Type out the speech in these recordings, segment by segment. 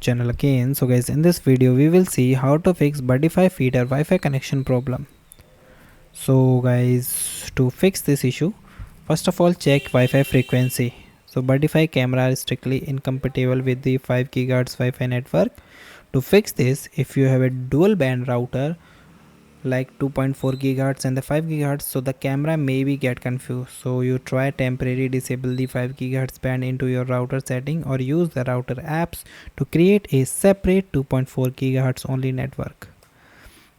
Channel again. So guys, in this video we will see how to fix Birdfy feeder Wi-Fi connection problem. So guys, to fix this issue, first of all check Wi-Fi frequency. So Birdfy camera is strictly incompatible with the 5 GHz Wi-Fi network. To fix this, if you have a dual band router like 2.4 gigahertz and the 5 gigahertz, so the camera maybe get confused, so you try temporarily disable the 5 gigahertz band into your router setting or use the router apps to create a separate 2.4 gigahertz only network.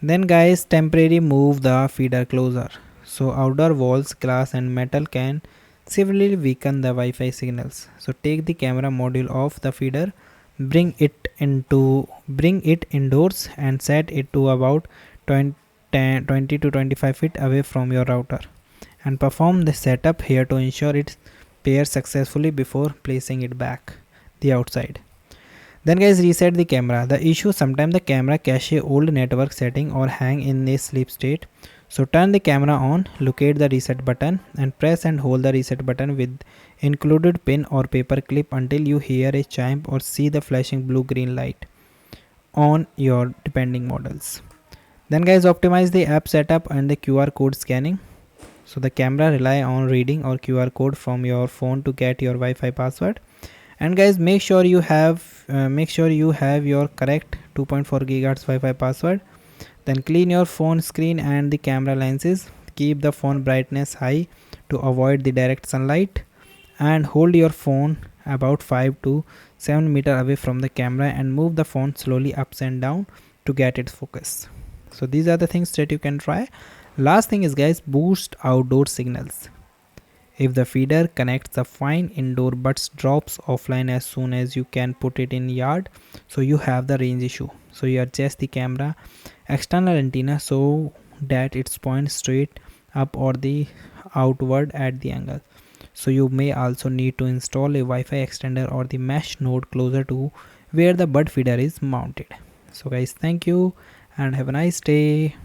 Then guys, temporarily move the feeder closer, so outdoor walls, glass and metal can severely weaken the Wi-Fi signals. So take the camera module off the feeder, bring it indoors and set it to about 20 to 25 feet away from your router and perform the setup here to ensure it pairs successfully before placing it back the outside. Then guys, reset the camera. The issue, sometimes the camera cache old network setting or hang in a sleep state. So turn the camera on, locate the reset button and press and hold the reset button with included pin or paper clip until you hear a chime or see the flashing blue green light on your depending models. Then guys, optimize the app setup and the QR code scanning. So the camera rely on reading or QR code from your phone to get your Wi-Fi password. And guys, make sure you have your correct 2.4 gigahertz Wi-Fi password. Then clean your phone screen and the camera lenses. Keep the phone brightness high to avoid the direct sunlight and hold your phone about 5 to 7 meter away from the camera and move the phone slowly ups and down to get its focus. So these are the things that you can try. Last thing is guys, boost outdoor signals. If the feeder connects the fine indoor but drops offline as soon as you can put it in yard, so you have the range issue. So you adjust the camera external antenna so that it's point straight up or the outward at the angle. So you may also need to install a Wi-Fi extender or the mesh node closer to where the bird feeder is mounted. So guys, thank you and have a nice day.